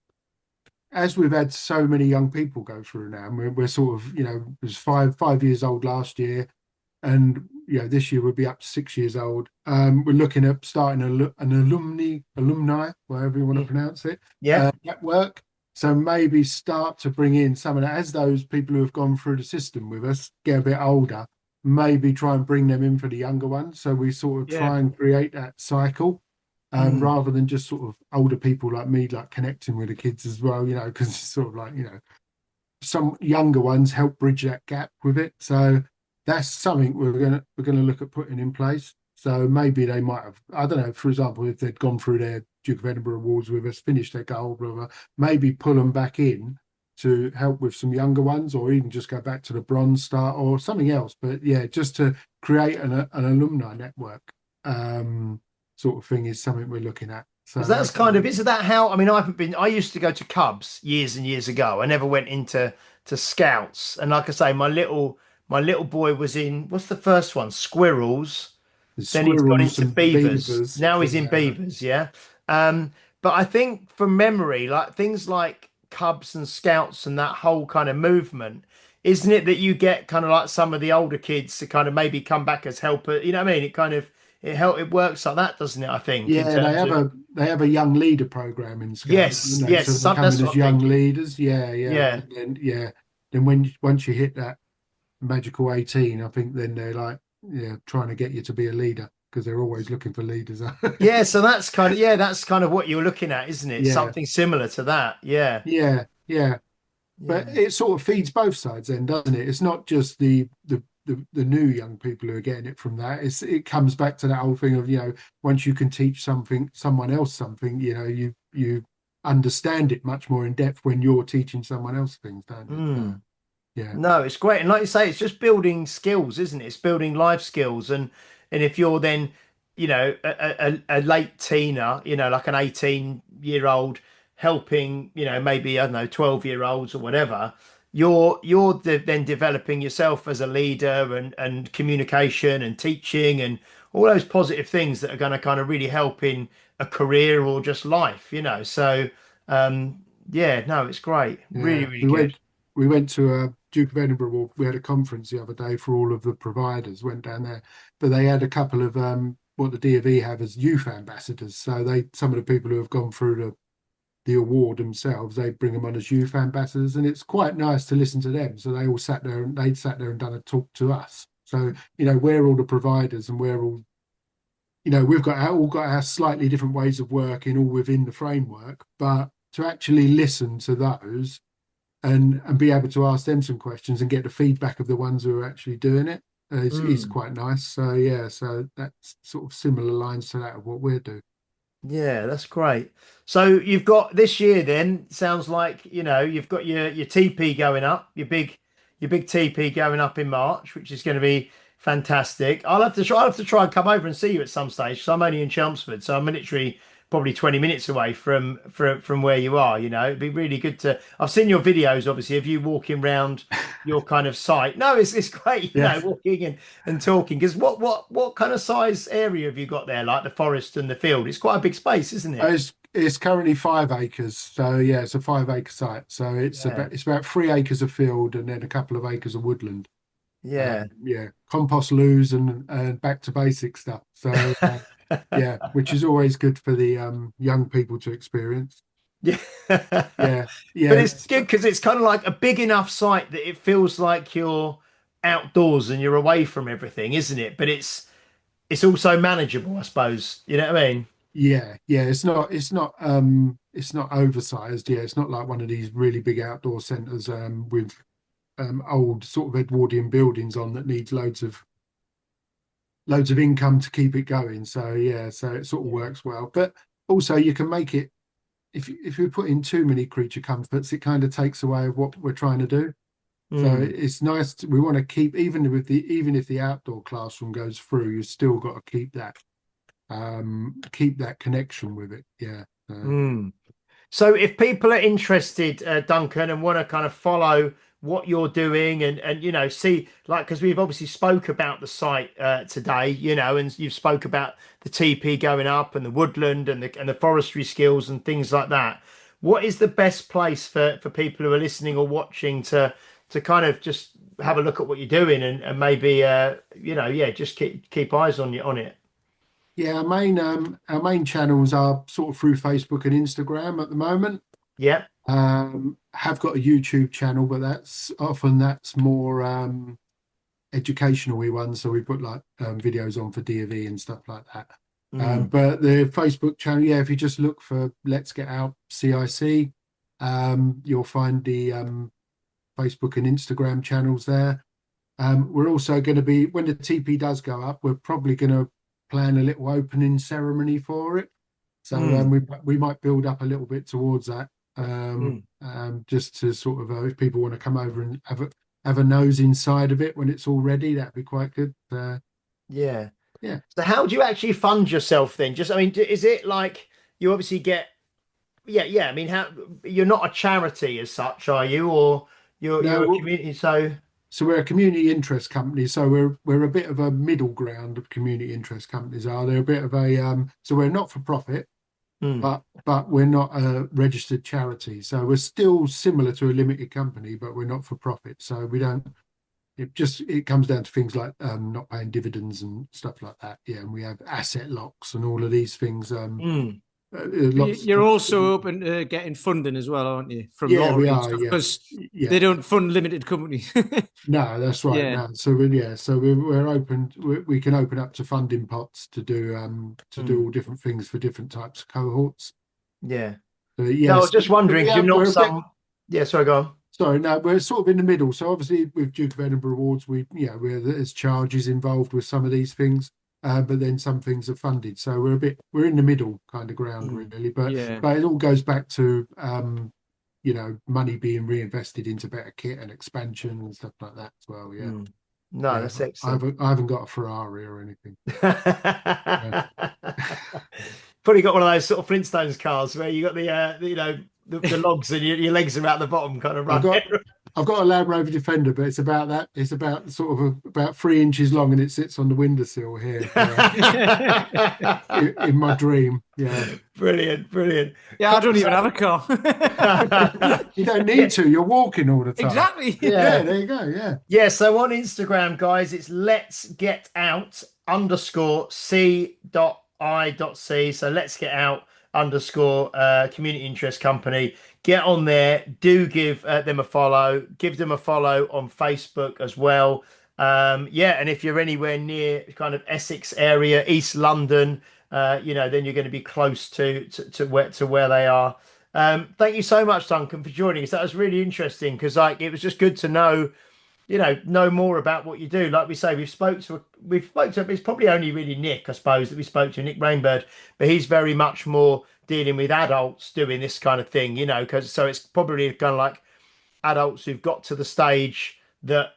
as we've had so many young people go through now, and we're sort of, it was 5 years old last year, and this year we'll be up to 6 years old. We're looking at starting an alumni, whatever you want to pronounce it, network. So maybe start to bring in some of that, as those people who have gone through the system with us get a bit older, maybe try and bring them in for the younger ones. So we sort of try and create that cycle. Rather than just sort of older people like me, like connecting with the kids as well, because it's sort of like, some younger ones help bridge that gap with it. So that's something we're gonna look at putting in place. So maybe they might have, I don't know, for example, if they'd gone through their Duke of Edinburgh Awards with us, finished their gold, blah, blah, maybe pull them back in to help with some younger ones, or even just go back to the bronze start or something else. But yeah, just to create an alumni network. Sort of thing is something we're looking at. So
that's isn't that how, I used to go to Cubs years and years ago. I never went into Scouts. And like I say, my little boy was in, what's the first one? Squirrels. Then he's gone into Beavers. Now he's in Beavers, yeah. But I think from memory, like things like Cubs and Scouts and that whole kind of movement, isn't it that you get kind of like some of the older kids to kind of maybe come back as helper? You know what I mean? It kind of, it works like that, doesn't it? I think.
Yeah, they have a young leader program in Scouts.
Yes.
So they come in as young leaders. Yeah. And then once you hit that magical 18, I think then they're like, trying to get you to be a leader, because they're always looking for leaders.
Yeah, so that's kind of what you're looking at, isn't it?
Yeah.
Something similar to that. Yeah.
Yeah. But it sort of feeds both sides then, doesn't it? It's not just the new young people who are getting it from that. It comes back to that whole thing of, once you can teach someone else something, you understand it much more in depth when you're teaching someone else things, don't you? So, yeah.
No, it's great. And like you say, it's just building skills, isn't it? It's building life skills. And if you're then, a late teener, like an 18-year-old helping, maybe, I don't know, 12-year-olds or whatever, you're then developing yourself as a leader and communication and teaching and all those positive things that are going to kind of really help in a career or just life, So, it's great.
Yeah.
Really, really good.
We went to Duke of Edinburgh. We had a conference the other day for all of the providers. Went down there, but they had a couple of what the DofE have as youth ambassadors. So some of the people who have gone through the award themselves, they bring them on as youth ambassadors, and it's quite nice to listen to them. So they all sat there and done a talk to us. So we're all the providers, and we're all, we've all got our slightly different ways of working, all within the framework. But to actually listen to those and be able to ask them some questions and get the feedback of the ones who are actually doing it is quite nice. So so that's sort of similar lines to that of what we're doing.
Yeah, that's great. So you've got this year then, sounds like, you've got your TP going up, your big TP going up in March, which is going to be fantastic. I'll have to try and come over and see you at some stage. So I'm only in Chelmsford, so I'm literally probably 20 minutes away from where you are. It'd be really good to. I've seen your videos, obviously, of you walking around your kind of site. No, it's great, walking and talking. Because what kind of size area have you got there, like the forest and the field? It's quite a big space, isn't it?
It's currently 5 acres. So yeah, it's a 5-acre site. So it's about 3 acres of field and then a couple of acres of woodland.
Yeah.
Compost loos and back to basic stuff. So. Which is always good for the young people to experience.
Yeah.
But
it's good because it's kind of like a big enough site that it feels like you're outdoors and you're away from everything, isn't it? But it's also manageable, I suppose. You know what I mean?
Yeah. It's not oversized. Yeah, it's not like one of these really big outdoor centres with old sort of Edwardian buildings on that needs loads of loads of income to keep it going. So yeah, so it sort of works well. But also you can make it, if you put in too many creature comforts, it kind of takes away what we're trying to do. So it's nice. We want to keep, even if the outdoor classroom goes through, you still got to keep that connection with it. Yeah.
So if people are interested, Duncan, and want to kind of follow what you're doing and see, like, because we've obviously spoke about the site today, and you've spoke about the TP going up and the woodland and the forestry skills and things like that. What is the best place for people who are listening or watching to kind of just have a look at what you're doing and maybe just keep eyes on it?
Yeah, our main channels are sort of through Facebook and Instagram at the moment.
Yeah.
Have got a YouTube channel, but that's more educational one. So we put like videos on for D&V and stuff like that. But the Facebook channel, yeah, if you just look for Let's Get Out CIC, you'll find the Facebook and Instagram channels there. We're also going to be, when the TP does go up, we're probably going to plan a little opening ceremony for it. So we might build up a little bit towards that. Just to sort of if people want to come over and have a nose inside of it when it's all ready, that'd be quite good.
Yeah.
So
how do you actually fund yourself then? Is it like you obviously get? I mean, how, you're not a charity as such, are you, or you're a community?
So we're a community interest company. So we're a bit of a middle ground of community interest companies. They're a bit of a so we're not for profit. But we're not a registered charity, so we're still similar to a limited company, but we're not for profit. So we don't. It comes down to things like not paying dividends and stuff like that. Yeah, and we have asset locks and all of these things.
You're also open to getting funding as well, aren't you? From lottery and stuff, because they don't fund limited companies.
No, that's right.
Yeah.
No. So we're open. We can open up to funding pots to do all different things for different types of cohorts.
Yeah.
Yes,
no, I was just wondering if you're not some. Yeah, sorry, go on.
Sorry, no, we're sort of in the middle. So obviously with Duke of Edinburgh Awards, there's charges involved with some of these things. But then some things are funded, so we're in the middle kind of ground really. But it all goes back to money being reinvested into better kit and expansion and stuff like that as well. Yeah.
No, that's excellent.
I haven't got a Ferrari or anything.
Probably got one of those sort of Flintstones cars where you got the logs and your legs are out the bottom kind of running.
I've got a Land Rover Defender, but it's about that. It's about sort of about 3 inches long, and it sits on the windowsill here in my dream. Yeah,
brilliant.
Yeah, I don't even have a car.
You don't need to. You're walking all the time.
Exactly.
Yeah, there you go. Yeah.
So on Instagram, guys, it's Let's Get Out _C.I.C. So Let's Get Out _ community interest company. Get on there, do give them a follow, give them a follow on Facebook as well. And if you're anywhere near kind of Essex area, East London, then you're going to be close to where they are. Thank you so much, Duncan, for joining us. That was really interesting because it was just good to know more about what you do. Like we say, we've spoke to it's probably only really Nick, I suppose, that we spoke to, Nick Rainbird, but he's very much more dealing with adults doing this kind of thing, so it's probably kind of like adults who've got to the stage that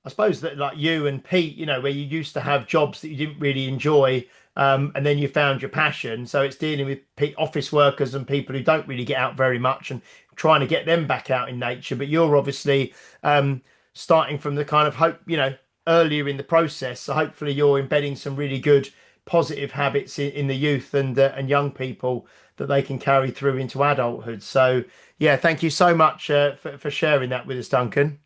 I suppose that like you and Pete, where you used to have jobs that you didn't really enjoy, and then you found your passion. So it's dealing with office workers and people who don't really get out very much and trying to get them back out in nature. But you're obviously starting from the kind of hope, earlier in the process. So hopefully you're embedding some really good positive habits in the youth and young people that they can carry through into adulthood. So thank you so much for sharing that with us, Duncan.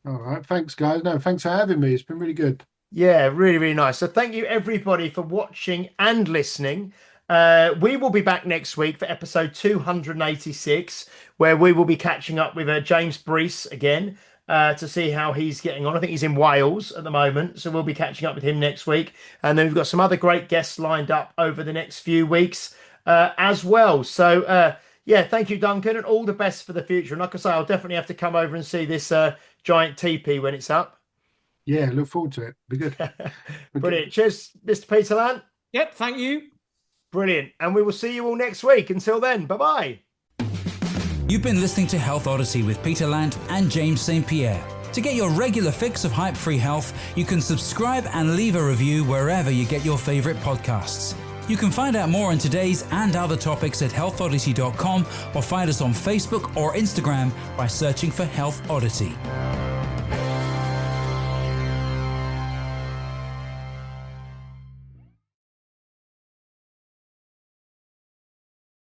All right, thanks guys. No, thanks for having me. It's been really good.
Yeah, really, really nice. So thank you everybody for watching and listening. We will be back next week for episode 286, where we will be catching up with James Brees again to see how he's getting on. I think he's in Wales at the moment, so we'll be catching up with him next week. And then we've got some other great guests lined up over the next few weeks as well. So thank you, Duncan, and all the best for the future. And like I say, I'll definitely have to come over and see this giant teepee when it's up.
Yeah, look forward to it. Be good.
Brilliant. Cheers, Mr. Peter Lant.
Yep, thank you.
Brilliant. And we will see you all next week. Until then, bye-bye.
You've been listening to Health Odyssey with Peter Lant and James St. Pierre. To get your regular fix of hype-free health, you can subscribe and leave a review wherever you get your favourite podcasts. You can find out more on today's and other topics at healthodyssey.com or find us on Facebook or Instagram by searching for Health Odyssey.